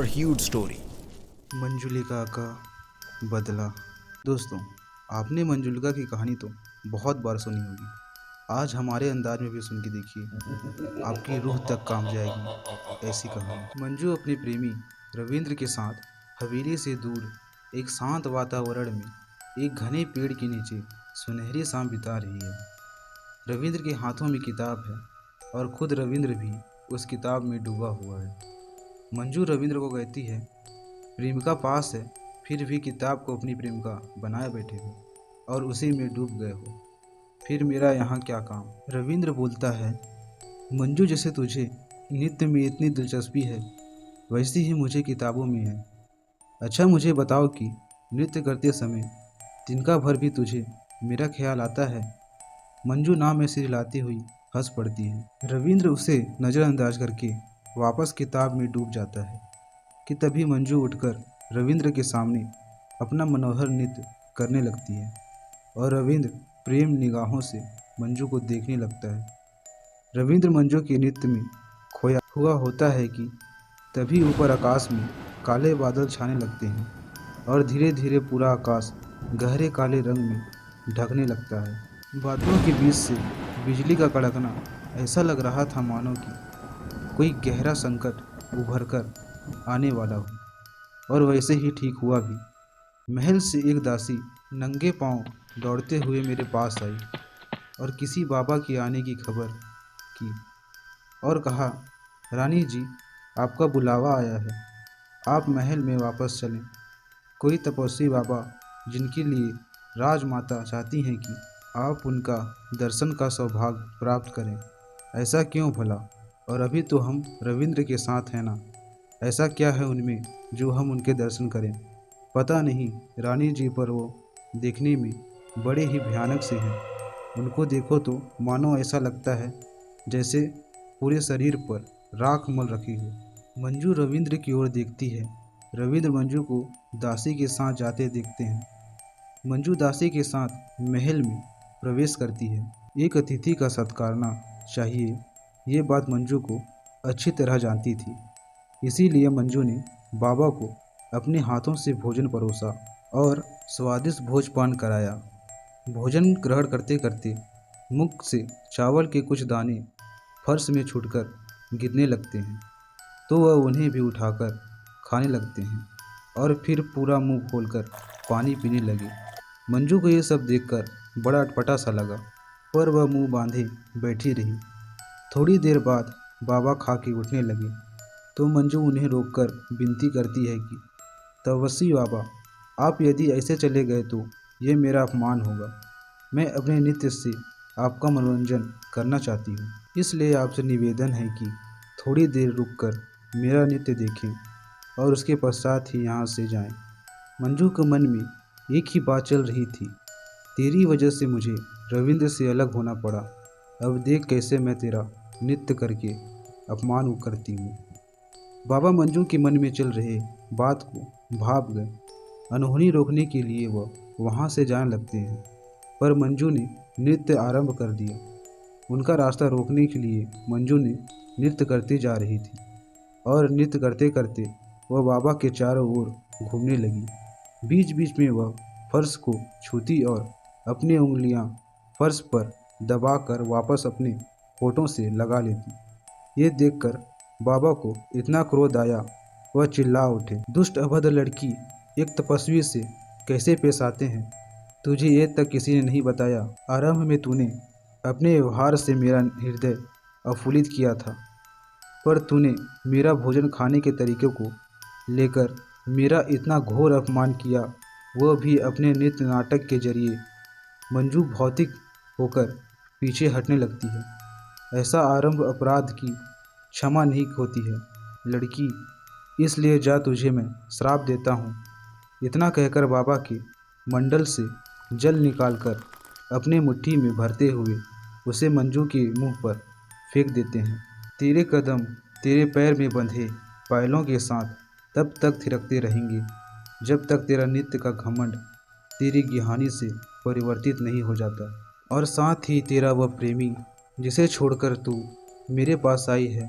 another huge story. Manjulika का बदला। दोस्तों, आपने मंजुलिका की कहानी तो बहुत बार सुनी होगी। आज हमारे अंदाज में भी सुन के देखिए, आपकी रूह तक काम जाएगी ऐसी कहानी। मंजू अपने प्रेमी रविंद्र के साथ हवेली से दूर एक शांत वातावरण में एक घने पेड़ के नीचे सुनहरी शाम बिता रही है। रविंद्र के हाथों में किताब है और खुद रविंद्र भी उस किताब में डूबा हुआ है। मंजू रविंद्र को कहती है, प्रेमिका पास है फिर भी किताब को अपनी प्रेमिका बनाए बैठे हो और उसी में डूब गए हो, फिर मेरा यहाँ क्या काम। रविंद्र बोलता है, मंजू जैसे तुझे नृत्य में इतनी दिलचस्पी है वैसी ही मुझे किताबों में है। अच्छा मुझे बताओ कि नृत्य करते समय तिनका भर भी तुझे मेरा ख्याल आता है। मंजू नाम में सिर हिलाती हुई हंस पड़ती है। रविंद्र उसे नज़रअंदाज करके वापस किताब में डूब जाता है कि तभी मंजू उठकर रविंद्र के सामने अपना मनोहर नृत्य करने लगती है और रविंद्र प्रेम निगाहों से मंजू को देखने लगता है। रविंद्र मंजू के नृत्य में खोया हुआ होता है कि तभी ऊपर आकाश में काले बादल छाने लगते हैं और धीरे धीरे पूरा आकाश गहरे काले रंग में ढकने लगता है। बादलों के बीच से बिजली का कड़कना ऐसा लग रहा था मानो कि कोई गहरा संकट उभर कर आने वाला हो, और वैसे ही ठीक हुआ भी। महल से एक दासी नंगे पांव दौड़ते हुए मेरे पास आई और किसी बाबा के आने की खबर की और कहा, रानी जी आपका बुलावा आया है, आप महल में वापस चलें। कोई तपस्वी बाबा जिनके लिए राजमाता चाहती हैं कि आप उनका दर्शन का सौभाग्य प्राप्त करें। ऐसा क्यों भला? और अभी तो हम रविंद्र के साथ हैं ना, ऐसा क्या है उनमें जो हम उनके दर्शन करें? पता नहीं रानी जी, पर वो देखने में बड़े ही भयानक से हैं। उनको देखो तो मानो ऐसा लगता है जैसे पूरे शरीर पर राख मल रखी हो। मंजू रविंद्र की ओर देखती है। रविंद्र मंजू को दासी के साथ जाते देखते हैं। मंजू दासी के साथ महल में प्रवेश करती है। एक अतिथि का सत्कारना चाहिए, ये बात मंजू को अच्छी तरह जानती थी। इसीलिए मंजू ने बाबा को अपने हाथों से भोजन परोसा और स्वादिष्ट भोजपान कराया। भोजन ग्रहण करते करते मुख से चावल के कुछ दाने फर्श में छूटकर गिरने लगते हैं, तो वह उन्हें भी उठाकर खाने लगते हैं और फिर पूरा मुंह खोलकर पानी पीने लगे। मंजू को ये सब देखकर बड़ा अटपटा सा लगा, पर वह मुंह बांधे बैठी रही। थोड़ी देर बाद बाबा खा के उठने लगे तो मंजू उन्हें रोककर विनती करती है कि तपस्वी बाबा, आप यदि ऐसे चले गए तो ये मेरा अपमान होगा। मैं अपने नृत्य से आपका मनोरंजन करना चाहती हूँ, इसलिए आपसे निवेदन है कि थोड़ी देर रुककर मेरा नृत्य देखें और उसके पश्चात ही यहाँ से जाएं। मंजू के मन में एक ही बात चल रही थी, तेरी वजह से मुझे रविंद्र से अलग होना पड़ा। अब देख कैसे मैं तेरा नृत्य करके अपमान करती हूँ। बाबा मंजू के मन में चल रहे बात को भाप गए। अनहोनी रोकने के लिए वह वहाँ से जाने लगते हैं, पर मंजू ने नृत्य आरंभ कर दिया। उनका रास्ता रोकने के लिए मंजू ने नृत्य करती जा रही थी और नृत्य करते करते वह बाबा के चारों ओर घूमने लगी। बीच बीच में वह फर्श को छूती और अपनी उंगलियां फर्श पर दबाकर वापस अपने होठों से लगा लेती। ये देखकर बाबा को इतना क्रोध आया, वह चिल्ला उठे, दुष्ट अभद्र लड़की, एक तपस्वी से कैसे पेश आते हैं? तुझे ये तक किसी ने नहीं बताया? आरंभ में तूने अपने व्यवहार से मेरा हृदय अफुल्लित किया था, पर तूने मेरा भोजन खाने के तरीके को लेकर मेरा इतना घोर अपमान किया, वह भी अपने नृत्य नाटक के जरिए। मंजू भौतिक होकर पीछे हटने लगती है। ऐसा आरंभ अपराध की क्षमा नहीं होती है लड़की, इसलिए जा, तुझे मैं श्राप देता हूँ। इतना कहकर बाबा के मंडल से जल निकालकर अपने मुट्ठी में भरते हुए उसे मंजू के मुंह पर फेंक देते हैं। तेरे कदम तेरे पैर में बंधे पायलों के साथ तब तक थिरकते रहेंगे जब तक तेरा नृत्य का घमंड तेरी गिहानी से परिवर्तित नहीं हो जाता, और साथ ही तेरा वह प्रेमी जिसे छोड़कर तू मेरे पास आई है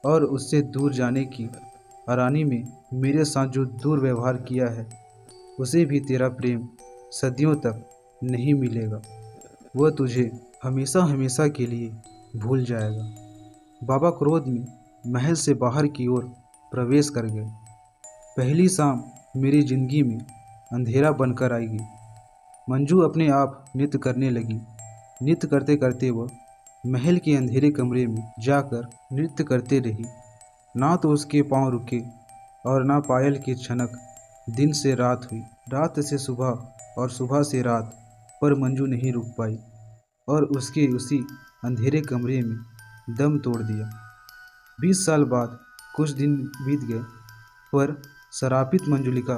और उससे दूर जाने की आरानी में मेरे साथ जो दुर्व्यवहार किया है उसे भी तेरा प्रेम सदियों तक नहीं मिलेगा। वह तुझे हमेशा हमेशा के लिए भूल जाएगा। बाबा क्रोध में महल से बाहर की ओर प्रवेश कर गए। पहली शाम मेरी जिंदगी में अंधेरा बनकर आएगी। मंजू अपने आप नृत्य करने लगी। नृत्य करते करते वह महल के अंधेरे कमरे में जाकर नृत्य करते रही। ना तो उसके पांव रुके और ना पायल की छनक। दिन से रात हुई, रात से सुबह और सुबह से रात, पर मंजू नहीं रुक पाई और उसके उसी अंधेरे कमरे में दम तोड़ दिया। 20 साल बाद कुछ दिन बीत गए, पर शरापित मंजुलिका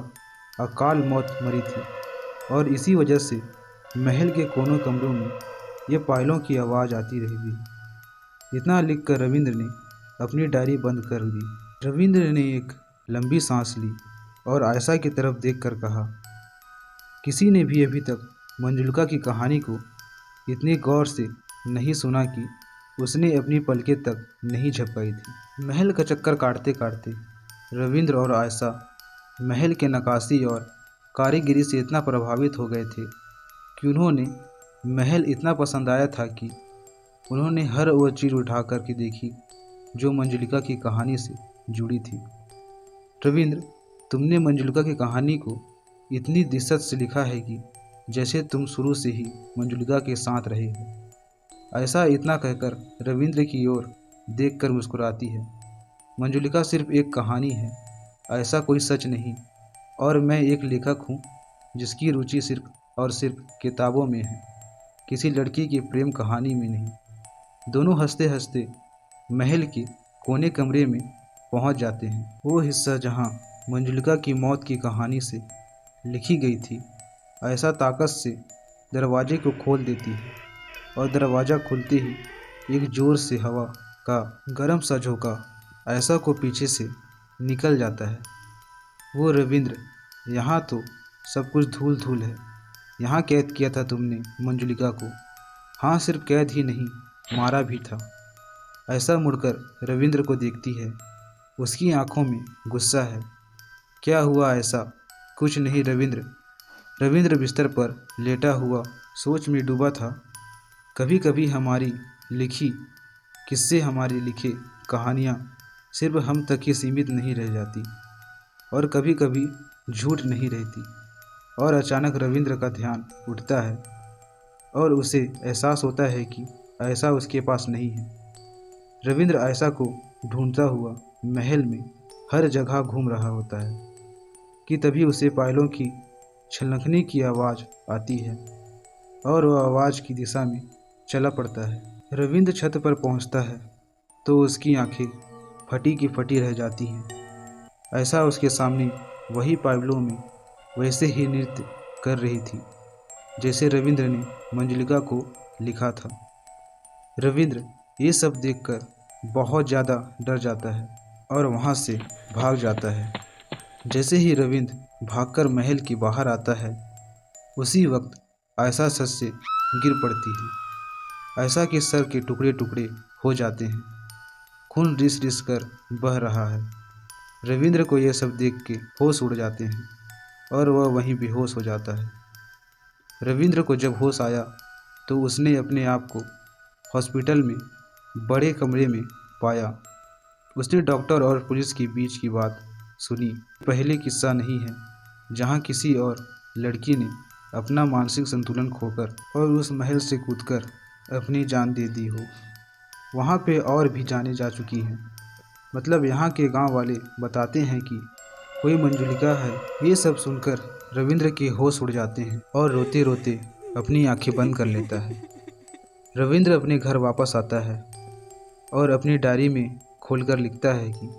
अकाल मौत मरी थी और इसी वजह से महल के कोनों कमरों में ये पायलों की आवाज़ आती रहेगी। इतना लिखकर रविंद्र ने अपनी डायरी बंद कर दी। रविंद्र ने एक लंबी सांस ली और आयशा की तरफ देखकर कहा, किसी ने भी अभी तक मंजुलिका की कहानी को इतने गौर से नहीं सुना कि उसने अपनी पलकें तक नहीं झपकाई थी। महल का चक्कर काटते काटते रविंद्र और आयशा महल के नक्काशी और कारीगरी से इतना प्रभावित हो गए थे कि उन्होंने महल इतना पसंद आया था कि उन्होंने हर वह चीज़ उठा करके देखी जो मंजुलिका की कहानी से जुड़ी थी। रविंद्र, तुमने मंजुलिका की कहानी को इतनी दिक्कत से लिखा है कि जैसे तुम शुरू से ही मंजुलिका के साथ रहे हो। ऐसा इतना कहकर रविंद्र की ओर देखकर मुस्कुराती है। मंजुलिका सिर्फ एक कहानी है, ऐसा कोई सच नहीं, और मैं एक लेखक हूँ जिसकी रुचि सिर्फ और सिर्फ किताबों में है, किसी लड़की की प्रेम कहानी में नहीं। दोनों हंसते हंसते महल के कोने कमरे में पहुँच जाते हैं। वो हिस्सा जहाँ मंजुलिका की मौत की कहानी से लिखी गई थी। ऐसा ताकत से दरवाजे को खोल देती है और दरवाज़ा खुलते ही एक ज़ोर से हवा का गर्म सा झोंका ऐसा को पीछे से निकल जाता है। वो रविंद्र, यहाँ तो सब कुछ धूल धूल है। यहाँ कैद किया था तुमने मंजुलिका को। हाँ, सिर्फ कैद ही नहीं, मारा भी था। ऐसा मुड़कर रविंद्र को देखती है। उसकी आंखों में गुस्सा है। क्या हुआ ऐसा? कुछ नहीं रविंद्र। रविंद्र बिस्तर पर लेटा हुआ सोच में डूबा था। कभी कभी हमारी लिखी किस्से, हमारी लिखे कहानियाँ सिर्फ हम तक ही सीमित नहीं रह जाती और कभी कभी झूठ नहीं रहती। और अचानक रविंद्र का ध्यान उठता है और उसे एहसास होता है कि आयशा उसके पास नहीं है। रविंद्र आयशा को ढूंढता हुआ महल में हर जगह घूम रहा होता है कि तभी उसे पायलों की छलकने की आवाज़ आती है और वह आवाज़ की दिशा में चला पड़ता है। रविंद्र छत पर पहुंचता है तो उसकी आंखें फटी की फटी रह जाती हैं। ऐसा उसके सामने वही पायलों में वैसे ही नृत्य कर रही थी जैसे रविंद्र ने मंजुलिका को लिखा था। रविंद्र ये सब देखकर बहुत ज़्यादा डर जाता है और वहाँ से भाग जाता है। जैसे ही रविंद्र भागकर महल के बाहर आता है, उसी वक्त आयशा छत से गिर पड़ती है। आयशा के सर के टुकड़े टुकड़े हो जाते हैं। खून रिस रिस कर बह रहा है। रविंद्र को यह सब देख के होश उड़ जाते हैं और वह वहीं बेहोश हो जाता है। रविंद्र को जब होश आया तो उसने अपने आप को हॉस्पिटल में बड़े कमरे में पाया। उसने डॉक्टर और पुलिस के बीच की बात सुनी। पहले किस्सा नहीं है जहां किसी और लड़की ने अपना मानसिक संतुलन खोकर और उस महल से कूदकर अपनी जान दे दी हो। वहां पे और भी जाने जा चुकी हैं। मतलब यहाँ के गांव वाले बताते हैं कि कोई मंजुलिका है। ये सब सुनकर रविंद्र के होश उड़ जाते हैं और रोते रोते अपनी आंखें बंद कर लेता है। रविंद्र अपने घर वापस आता है और अपनी डायरी में खोलकर लिखता है कि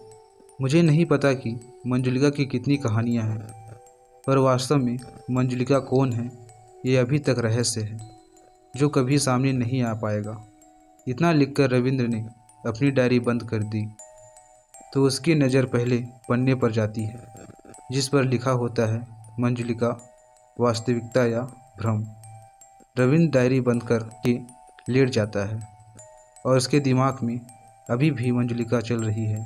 मुझे नहीं पता कि मंजुलिका की कितनी कहानियाँ हैं, पर वास्तव में मंजुलिका कौन है ये अभी तक रहस्य है जो कभी सामने नहीं आ पाएगा। इतना लिखकर रविंद्र ने अपनी डायरी बंद कर दी तो उसकी नज़र पहले पन्ने पर जाती है जिस पर लिखा होता है मंजुलिका, वास्तविकता या भ्रम। रविंद्र डायरी बंद करके लेट जाता है और उसके दिमाग में अभी भी मंजुलिका चल रही है।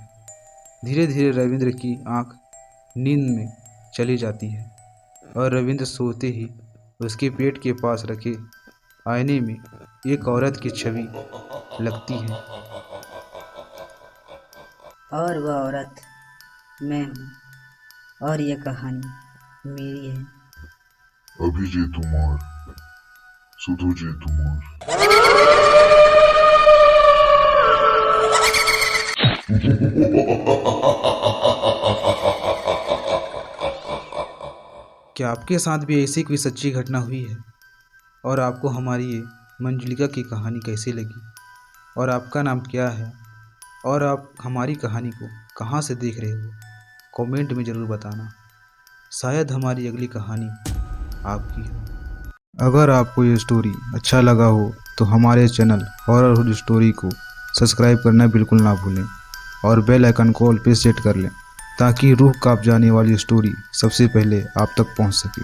धीरे धीरे रविंद्र की आंख नींद में चली जाती है और रविंद्र सोते ही उसके पेट के पास रखे आईने में एक औरत की छवि लगती है। और वह औरत मैं हूँ और यह कहानी मेरी है। अभिजय तुमार, सुधोजय तुमार। क्या आपके साथ भी ऐसी कोई सच्ची घटना हुई है और आपको हमारी ये मंजुलिका की कहानी कैसी लगी और आपका नाम क्या है और आप हमारी कहानी को कहाँ से देख रहे हो, कमेंट में ज़रूर बताना। शायद हमारी अगली कहानी आपकी हो। अगर आपको ये स्टोरी अच्छा लगा हो तो हमारे चैनल हॉरर स्टोरी को सब्सक्राइब करना बिल्कुल ना भूलें और बेल आइकन को ऑल पे सेट कर लें ताकि रूह कांप जाने वाली स्टोरी सबसे पहले आप तक पहुंच सके।